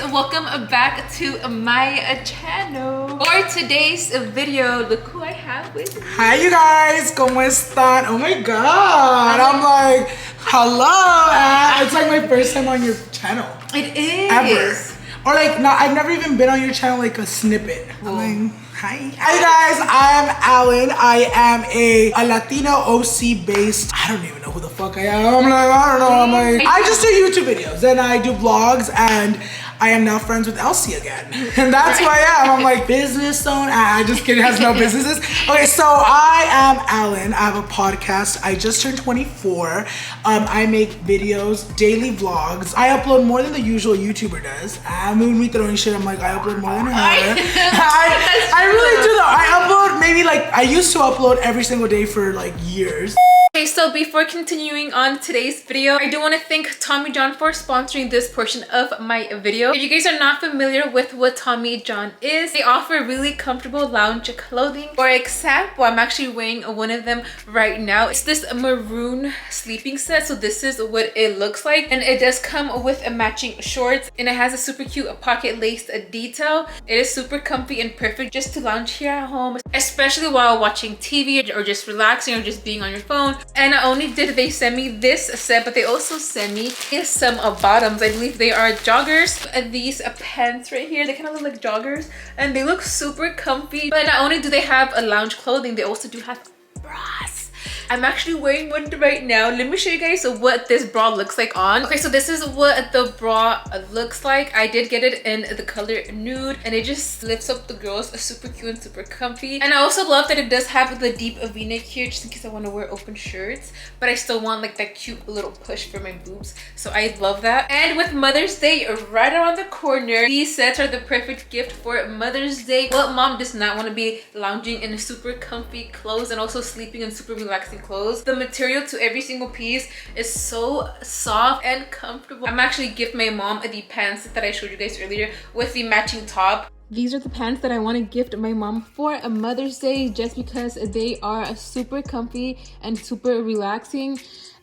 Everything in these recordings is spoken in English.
welcome back to my channel. For today's video, look who I have with me. Hi you guys, ¿cómo están? Oh my god, I'm like, hello. It's like my first time on your channel. It is. Ever. Or like, no, I've never even been on your channel like a snippet. I'm like, hi. Hi guys, I'm Alan. I am a Latino OC based, I don't even know who the fuck I am. I'm like, I don't know. I'm like, I just do YouTube videos and I do vlogs, and I am now friends with Elsy again. And that's who I am. I'm like, business owner. I just kidding, has no businesses. Okay, so I am Alan. I have a podcast. I just turned 24. I make videos, daily vlogs. I upload more than the usual YouTuber does. I'm me throwing shit. I'm like, I upload more than her. I really do though. I upload maybe like, I used to upload every single day for like years. Okay, so before continuing on today's video, I do want to thank Tommy John for sponsoring this portion of my video. If you guys are not familiar with what Tommy John is, they offer really comfortable lounge clothing. For example, I'm actually wearing one of them right now. It's this maroon sleeping set. So this is what it looks like, and it does come with a matching shorts, and it has a super cute pocket laced detail. It is super comfy and perfect just to lounge here at home, especially while watching TV or just relaxing or just being on your phone. And not only did they send me this set, but they also sent me some bottoms. I believe they are joggers. And these pants right here, they kind of look like joggers, and they look super comfy. But not only do they have a lounge clothing, they also do have bras. I'm actually wearing one right now. Let me show you guys what this bra looks like on. Okay, so this is what the bra looks like. I did get it in the color nude, and it just lifts up the girls. Super cute and super comfy. And I also love that it does have the deep v-neck here, just in case I want to wear open shirts, but I still want like that cute little push for my boobs. So I love that. And with Mother's Day right around the corner, these sets are the perfect gift for Mother's Day. What mom does not want to be lounging in super comfy clothes and also sleeping in super relaxing clothes? The material to every single piece is so soft and comfortable. I'm actually gift my mom the pants that I showed you guys earlier with the matching top. These are the pants that I want to gift my mom for a Mother's Day, just because they are super comfy and super relaxing.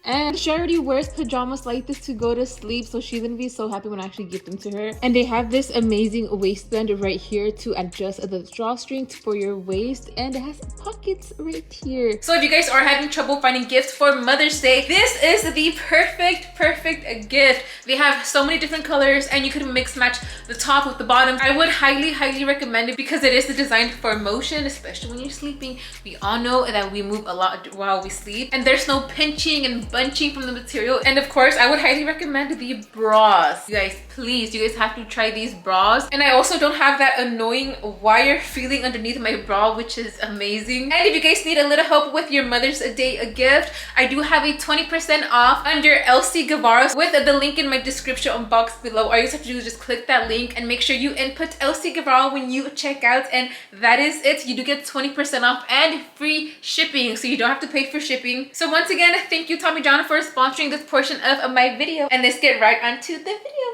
And she already wears pajamas like this to go to sleep, so she's gonna be so happy when I actually give them to her. And they have this amazing waistband right here to adjust the drawstring for your waist, and it has pockets right here. So if you guys are having trouble finding gifts for Mother's Day, this is the perfect gift. They have so many different colors, and you could mix match the top with the bottom. I would highly recommend it because it is designed for motion, especially when you're sleeping. We all know that we move a lot while we sleep, and there's no pinching and bunching from the material. And of course, I would highly recommend the bras. You guys, please, you guys have to try these bras. And I also don't have that annoying wire feeling underneath my bra, which is amazing. And if you guys need a little help with your Mother's Day gift, I do have a 20% off under Elsy Guevara with the link in my description box below. All you have to do is just click that link and make sure you input Elsy Guevara when you check out, and that is it. You do get 20% off and free shipping, so you don't have to pay for shipping. So once again, thank you Tommy John for sponsoring this portion of my video, and let's get right onto the video.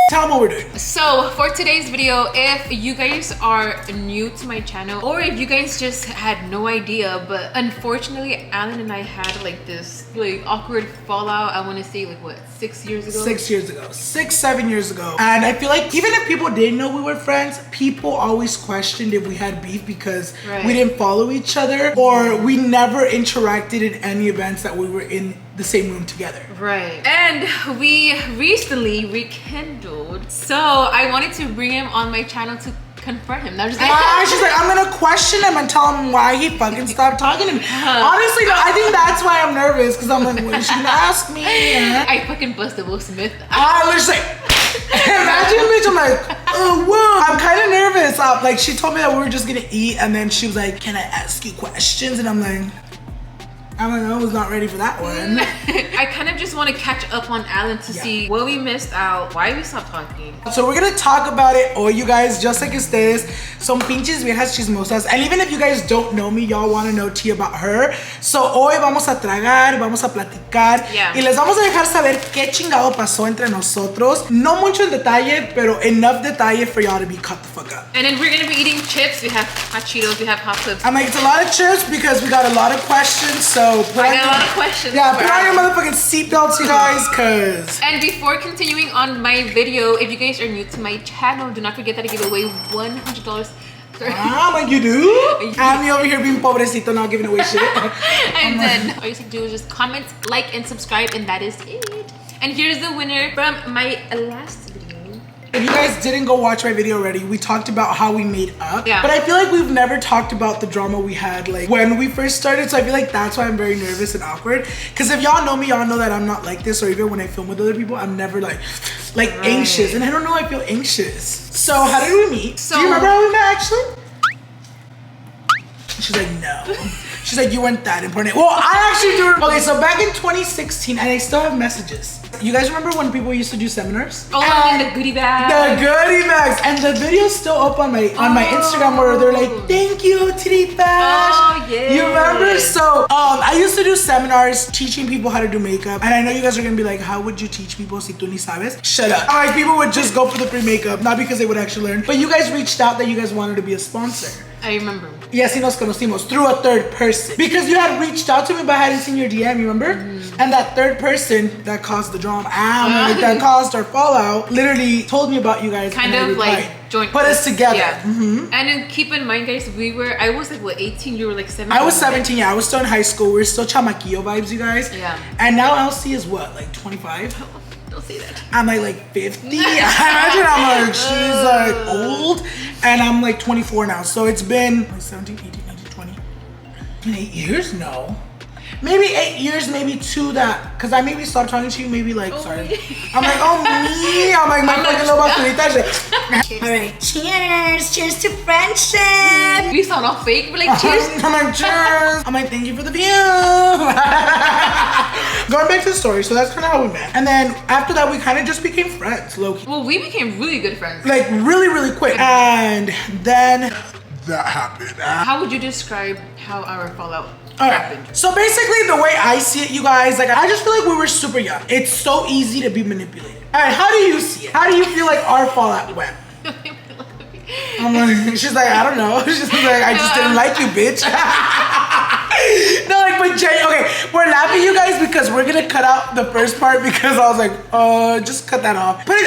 Tell them what we're doing. So for today's video, if you guys are new to my channel, or if you guys just had no idea, but unfortunately Alan and I had like this like awkward fallout, I want to say like what, 6 years ago? 6 years ago. 7 years ago. And I feel like even if people didn't know we were friends, people always questioned if we had beef because we didn't follow each other, or we never interacted in any events that we were in the same room together. Right. And we recently rekindled. So I wanted to bring him on my channel to confront him. She's like, I'm gonna question him and tell him why he fucking stopped talking to me. Honestly, no, I think that's why I'm nervous, because I'm like, what is she gonna ask me? I fucking busted Will Smith. I was like, imagine, bitch, I'm like, oh, whoa. I'm kind of nervous. Like, she told me that we were just gonna eat, and then she was like, can I ask you questions? And I'm like, I don't know, I was not ready for that one. I kind of just want to catch up on Alan to see what we missed out, why we stopped talking. So we're gonna talk about it, or you guys, just like ustedes, son pinches viejas chismosas. And even if you guys don't know me, y'all want to know tea about her. So hoy vamos a tragar, vamos a platicar, y les vamos a dejar saber qué chingado pasó entre nosotros. No mucho en detalle, pero enough detalle for y'all to be cut the fuck up. And then we're gonna be eating chips. We have hot Cheetos, we have hot clips. I'm like, it's a lot of chips because we got a lot of questions, so So I got a lot of questions. Yeah, put on your motherfucking seatbelts, you guys, cause. And before continuing on my video, if you guys are new to my channel, do not forget that I give away $100. Like you do? I'm me over here being pobrecito, not giving away shit. And then all you have to do is just comment, like, and subscribe, and that is it. And here's the winner from my last video. If you guys didn't go watch my video already, we talked about how we made up. Yeah. But I feel like we've never talked about the drama we had like when we first started. So I feel like that's why I'm very nervous and awkward. Because if y'all know me, y'all know that I'm not like this. Or even when I film with other people, I'm never like anxious. And I don't know, I feel anxious. So how did we meet? Do you remember how we met actually? She's like, no. She's like, you weren't that important. Well, I actually do. Okay, so back in 2016, and I still have messages. You guys remember when people used to do seminars? Oh, and the goodie bags. The goodie bags. And the video's still up on my Instagram where they're like, thank you, Titty Bash. Oh, yeah. You remember? So, I used to do seminars teaching people how to do makeup. And I know you guys are gonna be like, how would you teach people si tú ni sabes? Shut up. Like, people would just go for the free makeup, not because they would actually learn. But you guys reached out that you guys wanted to be a sponsor. I remember. Yes, y nos conocimos through a third person. Because you had reached out to me but I hadn't seen your DM, you remember? And that third person that caused the drama, that caused our fallout, literally told me about you guys. Kind of like joint. Put us together. Yeah. And then keep in mind, guys, I was like, what, 18? You were like 17? I was 17, yeah. I was still in high school. We were still chamaquillo vibes, you guys. Yeah. And now Elsy is what, like 25? Don't say that. I'm like 50. Imagine I'm like, she's like old. And I'm like 24 now. So it's been like 17, 18, 19, 20. In 8 years? No. Maybe 8 years, maybe 2 that, because I maybe stopped talking to you, maybe like, sorry. I'm like, oh me. I'm like, my fucking little basurita shit. All right, cheers. Cheers to friendship. We sound all fake. We're like, cheers. I'm like, cheers. I'm like, thank you for the view. Going back to the story, so that's kind of how we met. And then after that, we kind of just became friends, low-key. Well, we became really good friends. Like really, really quick. And then that happened. How would you describe how our fallout happened? So basically the way I see it, you guys, like I just feel like we were super young. It's so easy to be manipulated. All right, how do you see it? How do you feel like our fallout went? I'm like, she's like, I don't know. She's like, I just didn't like you, bitch. No, like, but okay, we're laughing, you guys, because we're gonna cut out the first part because I was like, just cut that off. But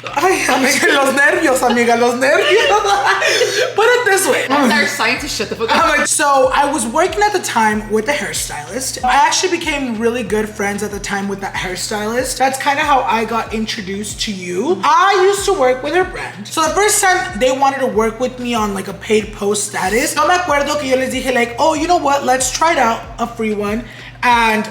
ay, amiga, los nervios, amiga, los nervios. Put it this way. That's our sign to shut the fuck up. I'm like, so I was working at the time with a hairstylist. I actually became really good friends at the time with that hairstylist. That's kind of how I got introduced to you. I used to work with her brand. So the first time they wanted to work with me on like a paid post status, no me acuerdo que yo les dije like, oh, you know what? Let's try it out, a free one. And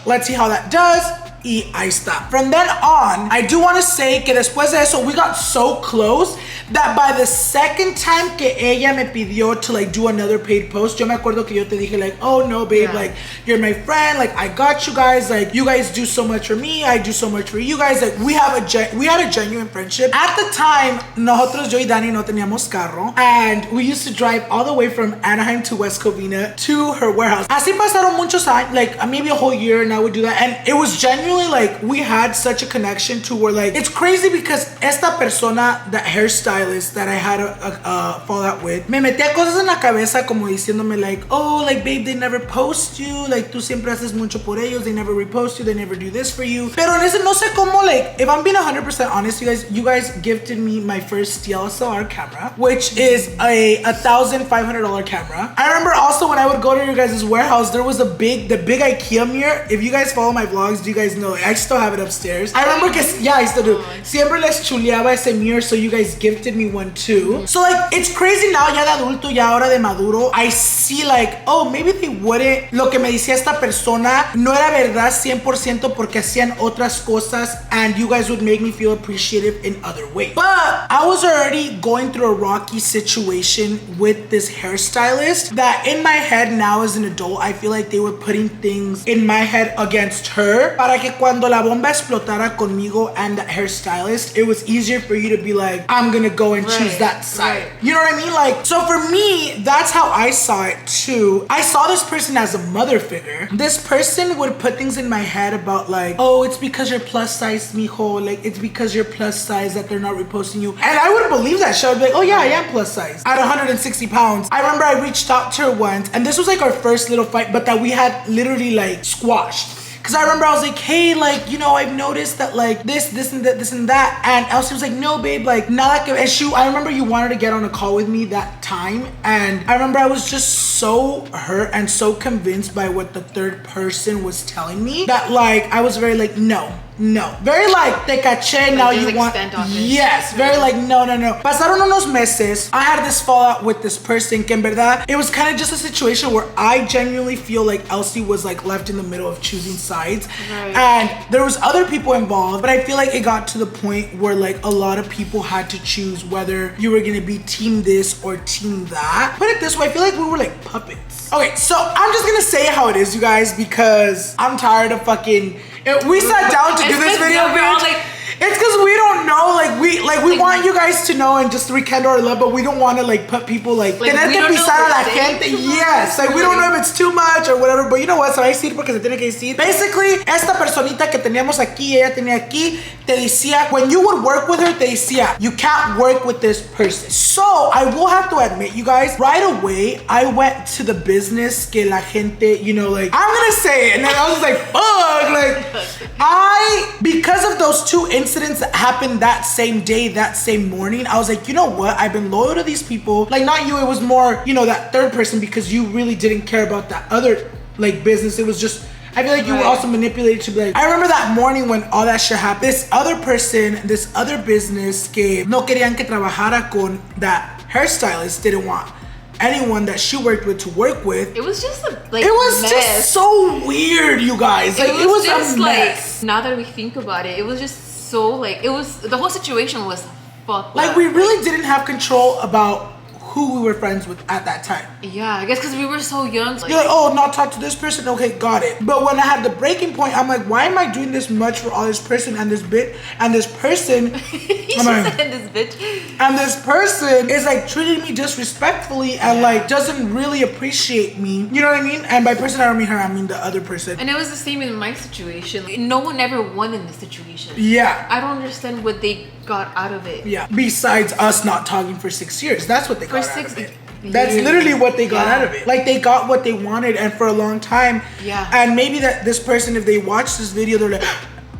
let's see how that does. Y ahí está. From then on, I do want to say que después de eso, we got so close that by the second time que ella me pidió to like do another paid post, yo me acuerdo que yo te dije like, oh no babe, like you're my friend, like I got you guys, like you guys do so much for me, I do so much for you guys, like we had a genuine friendship. At the time, nosotros, yo y Dani no teníamos carro, and we used to drive all the way from Anaheim to West Covina to her warehouse. Así pasaron muchos años, like maybe a whole year, and I would do that, and it was genuinely like we had such a connection to where like it's crazy because esta persona, that hairstylist that I had a fallout with, me metía cosas en la cabeza como diciéndome like, oh, like babe, they never post you, like tú siempre haces mucho por ellos, they never repost you, they never do this for you. Pero en ese no sé cómo, like if I'm being 100% honest, you guys gifted me my first DSLR camera, which is a $1,500 camera. I remember also when I would go to your guys' warehouse, there was the big IKEA mirror. If you guys follow my vlogs, do you guys know I still have it upstairs. I remember que, yeah, I still do. Siempre les chuleaba ese mirror, so you guys gifted me one too. So like, it's crazy now, ya de adulto, ya ahora de maduro, I see like, oh, maybe they wouldn't, lo que me decía esta persona no era verdad 100% porque hacían otras cosas and you guys would make me feel appreciative in other ways. But I was already going through a rocky situation with this hairstylist that in my head now as an adult, I feel like they were putting things in my head against her para que que cuando la bomba explotara conmigo and the hairstylist, it was easier for you to be like, I'm gonna go and choose that side. Right. You know what I mean? Like, so for me, that's how I saw it too. I saw this person as a mother figure. This person would put things in my head about like, oh, it's because you're plus size, mijo. Like, it's because you're plus size that they're not reposting you. And I wouldn't believe that shit. I'd be like, oh yeah, I am plus size. At 160 pounds. I remember I reached out to her once, and this was like our first little fight, but that we had literally like squashed. Cause I remember I was like, hey, like, you know, I've noticed that like this and that. And Elsy was like, no, babe, like, nada que. And I remember you wanted to get on a call with me that time. And I remember I was just so hurt and so convinced by what the third person was telling me that like, I was very like, no. Very like, te caché, now you want. Yes, very like, no. Pasaron unos meses. I had this fallout with this person que en verdad, it was kind of just a situation where I genuinely feel like Elsy was like left in the middle of choosing sides. Right. And there was other people involved, but I feel like it got to the point where like a lot of people had to choose whether you were gonna be team this or team that. Put it this way, I feel like we were like puppets. Okay, so I'm just gonna say how it is, you guys, because I'm tired of fucking. We sat down to do this video, bitch. It's because we don't know, like we want you guys to know and just rekindle our love, but we don't want to like put people like tener que pisar a la gente. Yes, like we don't know if it's too much or whatever, but you know what? Se va a decir porque se tiene que decir. Basically, esta personita que teníamos aquí, ella tenía aquí, te decía, when you would work with her, te decía, you can't work with this person. So I will have to admit, you guys, right away, I went to the business que la gente, you know, like I'm gonna say it, and then I was like, fuck, like because of those two incidents that happened that same day, that same morning, I was like, you know what? I've been loyal to these people. Like, not you, it was more, you know, that third person, because you really didn't care about that other, like, business. It was just, I feel like you were also manipulated to be like, I remember that morning when all that shit happened. This other person, this other business que no querían que trabajara con, that hairstylist didn't want anyone that she worked with to work with. It was just it was mess. Just so weird, you guys. Like, it was just a mess. Like, now that we think about it, it was just so like, it was, the whole situation was fucked like up. We really didn't have control about who we were friends with at that time. Yeah, I guess because we were so young. You're like, oh, not talk to this person. Okay, got it. But when I had the breaking point, I'm like, why am I doing this much for all this person and this bit and this person? This bitch. And this person is like treating me disrespectfully and like doesn't really appreciate me. You know what I mean? And by person, I don't mean her. I mean the other person. And it was the same in my situation. Like, no one ever won in this situation. Yeah. I don't understand what they got out of it. Yeah. Besides us not talking for 6 years, that's what they got out of it. That's literally what they got out of it. Like, they got what they wanted, and for a long time. Yeah. And maybe that this person, if they watch this video, they're like,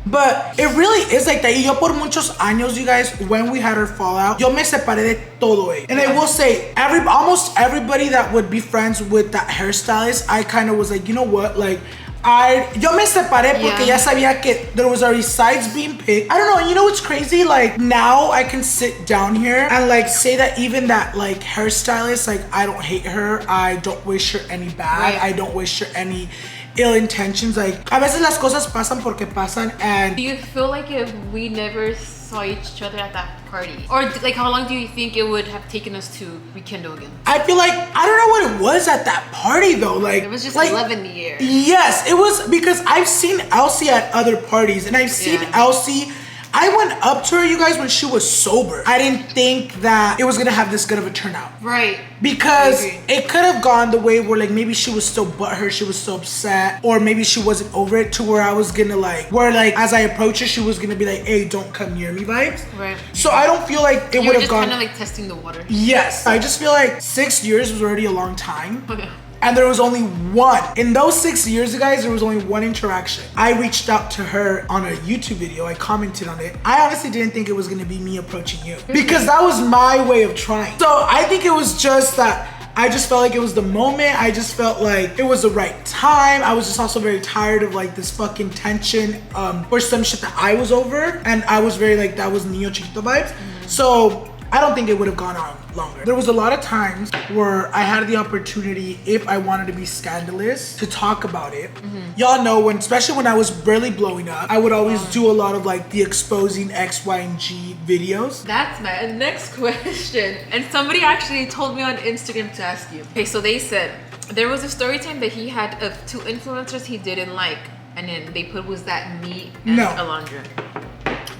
but it really is like that. Y yo por muchos años, you guys, when we had our fallout, yo me separé de todo. And I will say, almost everybody that would be friends with that hairstylist, I kind of was like, you know what, like, yo me separé porque ya sabía que there was already sides being picked. I don't know, and you know what's crazy? Like, now I can sit down here and like say that even that like hairstylist, like, I don't hate her, I don't wish her any bad, I don't wish her any ill intentions. Like, a veces las cosas pasan porque pasan. And do you feel like if we never saw each other at that party, or like how long do you think it would have taken us to rekindle again? I feel like, I don't know what it was at that party though. Like, it was just like, love in the air. Yes, it was, because I've seen Elsy at other parties, and I've seen Elsy, I went up to her, you guys, when she was sober. I didn't think that it was gonna have this good of a turnout. Right. Because it could have gone the way where like maybe she was still butthurt, she was so upset, or maybe she wasn't over it, to where I was gonna like, where like as I approach her, she was gonna be like, hey, don't come near me vibes. Right. So I don't feel like it would have gone. Kind of like testing the water. Yes. I just feel like 6 years was already a long time. Okay. And there was only one. In those 6 years, you guys, there was only one interaction. I reached out to her on a YouTube video. I commented on it. I honestly didn't think it was gonna be me approaching you, because that was my way of trying. So I think it was just that I just felt like it was the moment. I just felt like it was the right time. I was just also very tired of like this fucking tension or some shit that I was over. And I was very like, that was Niño Chiquito vibes. So I don't think it would have gone on longer. There was a lot of times where I had the opportunity, if I wanted to be scandalous, to talk about it. Y'all know, when, especially when I was barely blowing up, I would always do a lot of like the exposing X, Y, and G videos. That's my next question. And somebody actually told me on Instagram to ask you. Okay, so they said there was a story time that he had of 2 influencers he didn't like. and then they put was that me and No. Alondra?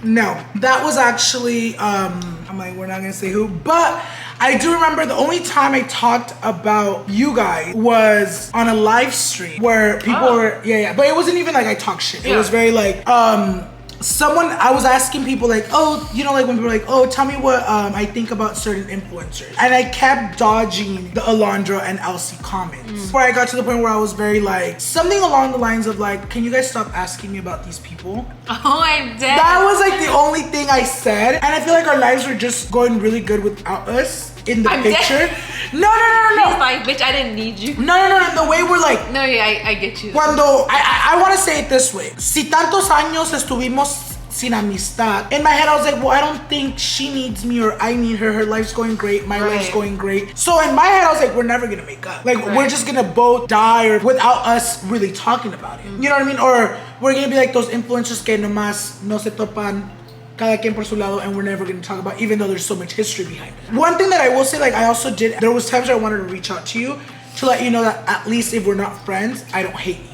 No, that was actually, I'm like, we're not gonna say who, but I do remember the only time I talked about you guys was on a live stream where people were, but it wasn't even like I talk shit. It was very like, I was asking people like, oh, you know, like when people were like, oh, tell me what I think about certain influencers. And I kept dodging the Alondra and Elsy comments. Where I got to the point where I was very like, something along the lines of like, can you guys stop asking me about these people? Oh, I'm dead. That was like the only thing I said. And I feel like our lives were just going really good without us in the picture. Dead. No. He's like, bitch, I didn't need you. No. The way we're like, no, yeah, I get you. Cuando, I want to say it this way. Si tantos años estuvimos sin amistad. In my head, I was like, well, I don't think she needs me or I need her. Her life's going great. My life's going great. So in my head, I was like, we're never going to make up. Like, we're just going to both die or without us really talking about it. You know what I mean? Or we're going to be like those influencers que nomás no se topan cada quien por su lado, and we're never going to talk about, even though there's so much history behind it. One thing that I will say, like I also did, there was times I wanted to reach out to you to let you know that at least if we're not friends, I don't hate you.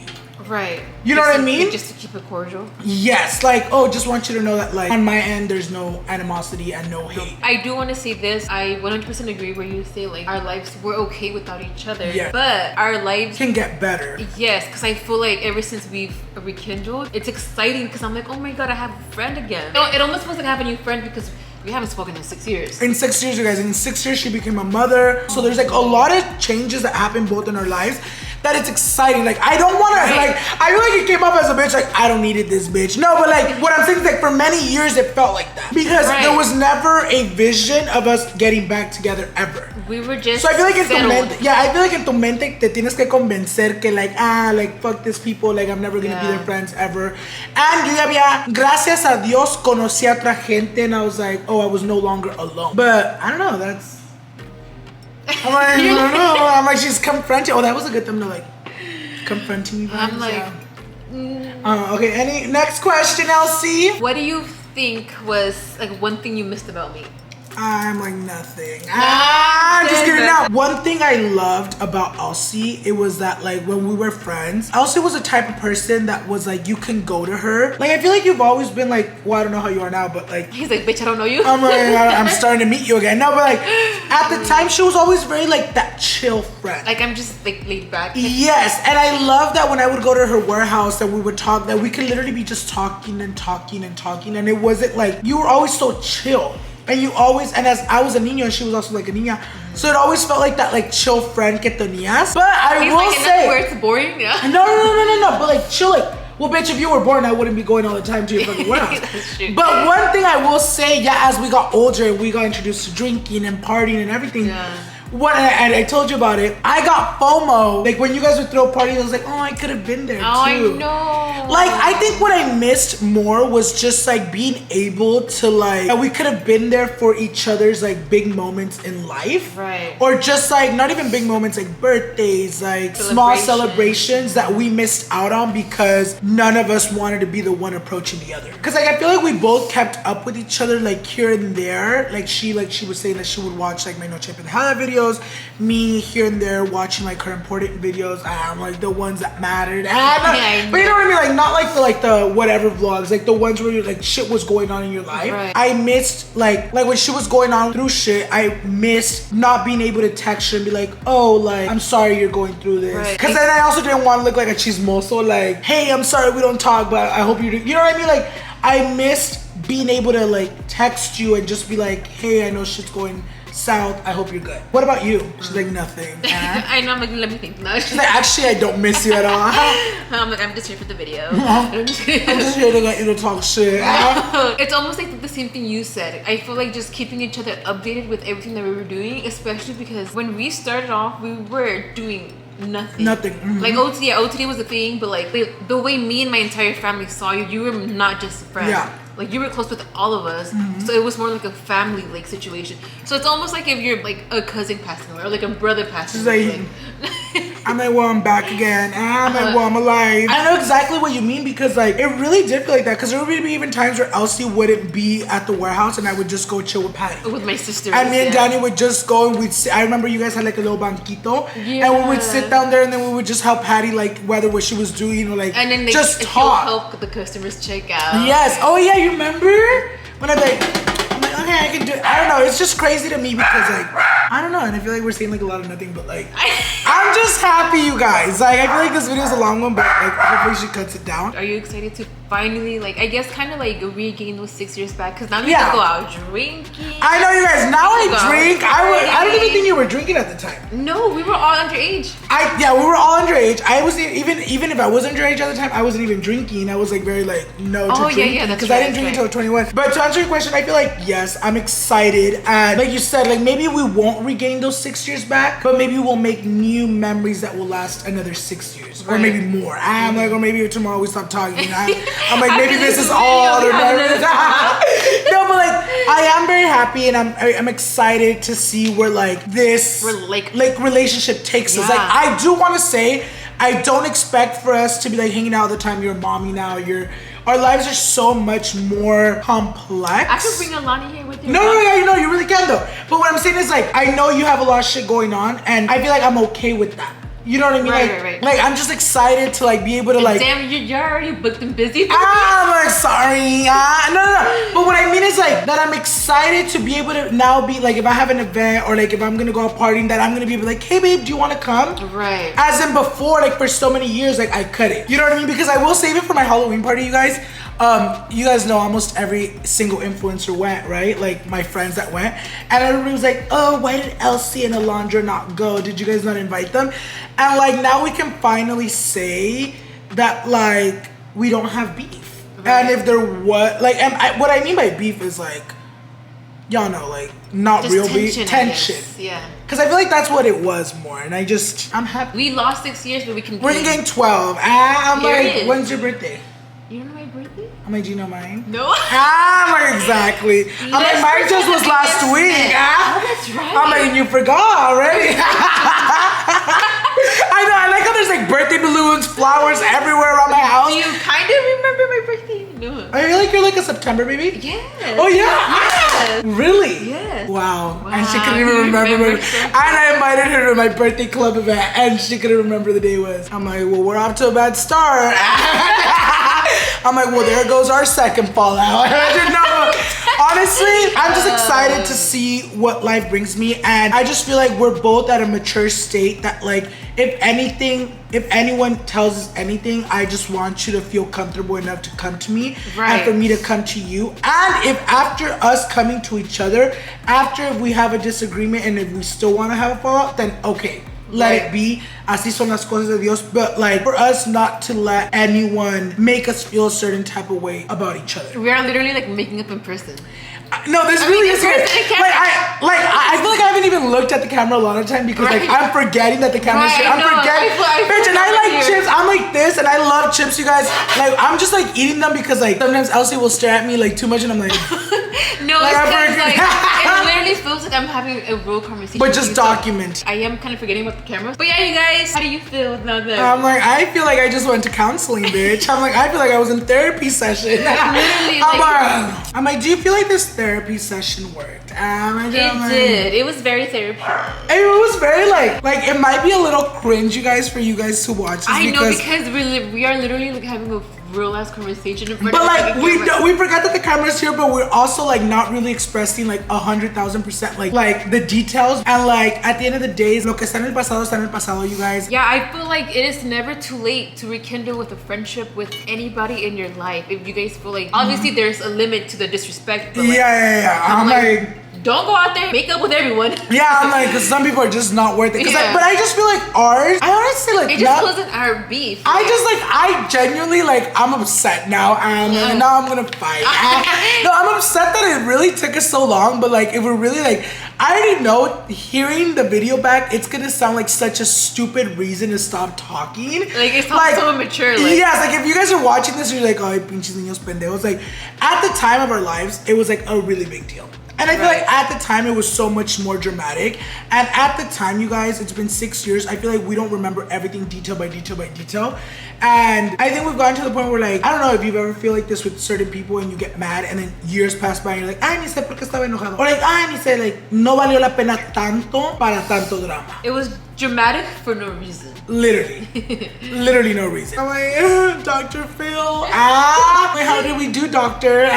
Right. You know what I mean? Just to keep it cordial. Yes, like, oh, just want you to know that like on my end, there's no animosity and no hate. I do want to say this. I 100% agree where you say like our lives were okay without each other. Yeah. But our lives can get better. Yes, because I feel like ever since we've rekindled, it's exciting because I'm like, oh my God, I have a friend again. It almost feels like I have a new friend because we haven't spoken in 6 years. In 6 years, you guys. In 6 years, she became a mother. So there's like a lot of changes that happen both in our lives that it's exciting. Like, I don't want to, like, I feel like it came up as a bitch, like, I don't needed this bitch. No, but like, what I'm saying is like, for many years, it felt like that. Because there was never a vision of us getting back together ever. We were just so I feel like in tu mente, I feel like in tu mente te tienes que convencer que like, like, fuck these people, like, I'm never gonna be their friends ever. And yo ya había, gracias a Dios, conocí a otra gente, and I was like, oh, I was no longer alone. But, I don't know, that's, I'm like, I don't know. I'm like, she's confronting. Oh, that was a good thing to like, confronting me. I'm like, okay, any next question, Elsy? What do you think was like one thing you missed about me? I'm like nothing. Just kidding. Now, one thing I loved about Elsy, it was that like when we were friends, Elsy was the type of person that was like, you can go to her. Like, I feel like you've always been like, well, I don't know how you are now, but like, he's like, bitch, I don't know you. I'm like, I'm starting to meet you again. No, but like, at the time, she was always very like that chill friend. Like, I'm just like laid back. Yes, and I love that when I would go to her warehouse and we would talk, that we could literally be just talking and talking and talking, and it wasn't like, you were always so chill. And you always, and as I was a niño and she was also like a niña, so it always felt like that like chill friend que tenías. But I will like, say, where it's boring, yeah. No, but like chill, like, well, bitch, if you were born, I wouldn't be going all the time to your fucking warehouse. But one thing I will say, as we got older, we got introduced to drinking and partying and everything. And I told you about it, I got FOMO. Like when you guys would throw parties, I was like, oh, I could have been there too. I know. Like, I think what I missed more was just like being able to like, we could have been there for each other's like big moments in life. Right. Or just like, not even big moments, like birthdays, like small celebrations that we missed out on because none of us wanted to be the one approaching the other. Cause like, I feel like we both kept up with each other like here and there. Like she was saying that she would watch like my Noche Pendejada videos. Me here and there watching like her important videos, like the ones that mattered. But you know what I mean? Like not like the whatever vlogs, like the ones where like shit was going on in your life. Right. I missed like when she was going on through shit, I missed not being able to text her and be like, oh, like, I'm sorry you're going through this. Right. Cause then I also didn't want to look like a chismoso, like, hey, I'm sorry we don't talk, but I hope you do. You know what I mean? Like, I missed being able to like text you and just be like, hey, I know shit's going south, I hope you're good. What about you? She's like, nothing. I know, I'm like, let me think. No. She's like, actually, I don't miss you at all. I'm like, I'm just here for the video. I'm just here to let you talk shit. It's almost like the same thing you said. I feel like just keeping each other updated with everything that we were doing, especially because when we started off, we were doing nothing. Like OTD was a thing, but like the way me and my entire family saw you, you were not just a friend. Yeah. Like you were close with all of us, so it was more like a family like situation. So it's almost like if you're like a cousin passing away or like a brother passing away. Like, I'm like, well, I'm back again. And I'm like, well, I'm alive. I know exactly what you mean because like it really did feel like that because there would be even times where Elsy wouldn't be at the warehouse and I would just go chill with Patty. With my sister. And me and Danny would just go and we'd sit. I remember you guys had like a little banquito. Yeah. And we would sit down there and then we would just help Patty like whether what she was doing or like and then just talk. Help the customers check out. Yes. Oh yeah, you remember? When I'm like, okay, I can do it. I don't know. It's just crazy to me because like, I don't know. And I feel like we're saying like a lot of nothing, but like, I'm just happy, you guys. Like, I feel like this video is a long one, but like, hopefully she cuts it down. Are you excited to finally, like, I guess kind of like regain those 6 years back? Because now you can go out drinking. I know, you guys. Now I drink. I don't even think you were drinking at the time. No, we were all underage. Yeah, we were all underage. I wasn't even if I was underage at the time, I wasn't even drinking. I was like very like no to drink. Yeah, because I didn't drink until 21. But to answer your question, I feel like yes, I'm excited. And like you said, like maybe we won't regain those 6 years back, but maybe we'll make new memories that will last another 6 years or maybe more. I'm like, or maybe tomorrow we stop talking. I'm like, maybe this is all the memories. No, but like I am very happy and I'm excited to see where like this like relationship takes us. Like I do want to say I don't expect for us to be like hanging out all the time. You're a mommy now. Our lives are so much more complex. I could bring Alani here with you. No, you really can though. But what I'm saying is like, I know you have a lot of shit going on and I feel like I'm okay with that. You know what I mean? Right. Like I'm just excited to like be able to like. Damn, you're already booked and busy. I'm like sorry. No. But what I mean is like that I'm excited to be able to now be like if I have an event or like if I'm gonna go out partying that I'm gonna be like, hey babe, do you want to come? Right. As in before, like for so many years, like I couldn't. You know what I mean? Because I will save it for my Halloween party, you guys. You guys know almost every single influencer went, right? Like my friends that went, and everybody was like, oh, why did Elsy and Alondra not go? Did you guys not invite them? And like now we can finally say that like we don't have beef. Right. And if there was like, and what I mean by beef is like, y'all know, like not just real beef, tension. Yeah. Because I feel like that's what it was more, and I'm happy. We lost 6 years, but we can. We're getting 12. I'm like, when's your birthday? You don't know my birthday? I'm like, do you know mine? No. I'm like, exactly. I'm like, mine just was last week. Oh, that's right. I'm like, you forgot already. I know, I like how there's like birthday balloons, flowers everywhere around my house. Do you kind of remember my birthday? No. I feel like you're like a September baby. Yes. Oh yeah? Yes. Really? Yes. Wow. And she couldn't even remember. And I invited her to my birthday club event and she couldn't remember the day it was. I'm like, well, we're off to a bad start. I'm like, well, there goes our second fallout. Honestly, I'm just excited to see what life brings me. And I just feel like we're both at a mature state that like, if anyone tells us anything, I just want you to feel comfortable enough to come to me and for me to come to you. And if after us coming to each other, after we have a disagreement and if we still want to have a fallout, then okay. Let it be. Así son las cosas de Dios. But like for us not to let anyone make us feel a certain type of way about each other. We are literally like making up in person. No, this really is weird. I feel like I haven't even looked at the camera a lot of time because like I'm forgetting that the camera's here. I'm forgetting. Bitch, and I like chips. I'm like this and I love chips, you guys. Like I'm just like eating them because like sometimes Elsy will stare at me like too much and I'm like no, like, it's like it literally feels like I'm having a real conversation. But just document. I am kind of forgetting about the camera. But yeah, you guys, how do you feel now that I'm like, I feel like I just went to counseling, bitch. I'm like, I feel like I was in therapy session. Literally, I'm like, do you feel like this therapy session worked? It did. It was very therapeutic. It was very like it might be a little cringe, you guys, for you guys to watch this. I know because we are literally like having a real ass conversation in front but of like we forgot that the camera's here, but we're also like not really expressing like 100,000% like the details. And like at the end of the day, lo que está en el pasado, you guys. Yeah, I feel like it is never too late to rekindle with a friendship with anybody in your life. If you guys feel like obviously there's a limit to the disrespect. But like, I'm like don't go out there, make up with everyone. Yeah, I'm like, because some people are just not worth it. But I just feel like ours, I honestly like, it just wasn't our beef. I genuinely like, I'm upset now. And now I'm gonna fight. No, I'm upset that it really took us so long. But like, if we're really like, I already know hearing the video back, it's gonna sound like such a stupid reason to stop talking. Like, it's not so immature. Like, yes, like if you guys are watching this, you're like, oh, pinches niños pendejos. Like, at the time of our lives, it was like a really big deal. And I feel like at the time it was so much more dramatic. And at the time, you guys, it's been 6 years. I feel like we don't remember everything detail by detail by detail. And I think we've gotten to the point where, like, I don't know if you've ever feel like this with certain people and you get mad and then years pass by and you're like, ay, ni sé por qué estaba enojado. Or like, ay, ni sé, like, no valió la pena tanto para tanto drama. It was dramatic for no reason. Literally. Literally no reason. I'm like, Dr. Phil. Like, how did we do, doctor?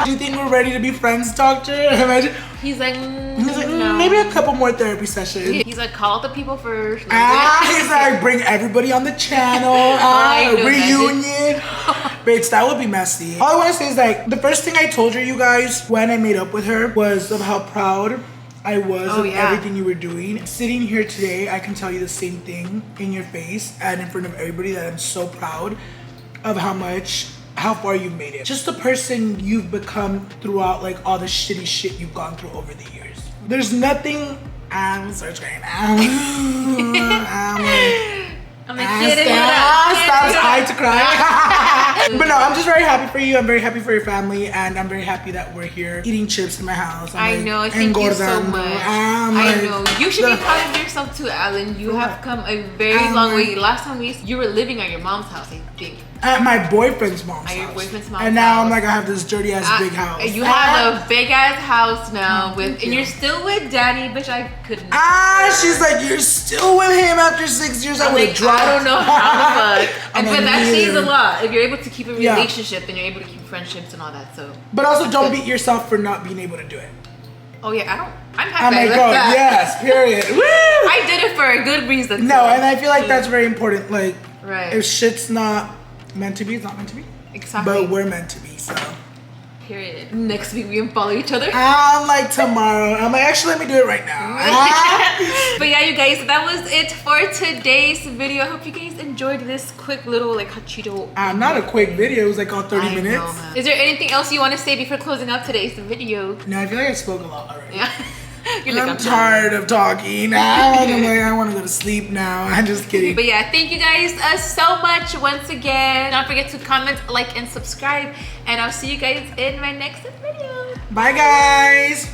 Do you think we're ready to be friends, doctor? Imagine. He's like, no. Maybe a couple more therapy sessions. He's like, call the people first. He's like, bring everybody on the channel. Reunion. Bitch, that would be messy. All I want to say is, like, the first thing I told her, you guys, when I made up with her was of how proud I was of everything you were doing. Sitting here today, I can tell you the same thing in your face and in front of everybody, that I'm so proud of how far you've made it. Just the person you've become throughout, like, all the shitty shit you've gone through over the years. There's nothing. I'm so trying. I'm like, get it stops I to cry. But no, I'm just very happy for you. I'm very happy for your family, and I'm very happy that we're here eating chips in my house. I know. Thank you so much. I know. You should be proud of yourself too, Alan. You have come a very long way. Last time you were living at your mom's house, I think. At my boyfriend's mom's house. At your boyfriend's mom's And now house. I'm like, I have this dirty ass big house. You have a big ass house now and you're still with Daddy, bitch. I couldn't. She's like, you're still with him after 6 years. I would have dropped. I don't know how the fuck. But that says a lot. If you're able to keep a relationship, then you're able to keep friendships and all that. So. But also, don't beat yourself for not being able to do it. Oh yeah, I'm happy. Oh my god, yes, period. Woo! I did it for a good reason. No, and I feel like that's very important. Like, right. If shit's not meant to be, it's not meant to be. Exactly. But we're meant to be, so. Period. Next week we can follow each other. I'm like, tomorrow. I'm like, actually, let me do it right now. But yeah, you guys, that was it for today's video. I hope you guys enjoyed this quick little, like, hachito. Not a quick video. It was like all 30 minutes. Know, is there anything else you want to say before closing up today's video? No, I feel like I spoke a lot already. Yeah. I'm tired of talking. I'm like, I want to go to sleep now. I'm just kidding. But yeah, thank you guys so much once again. Don't forget to comment, like, and subscribe. And I'll see you guys in my next video. Bye, guys.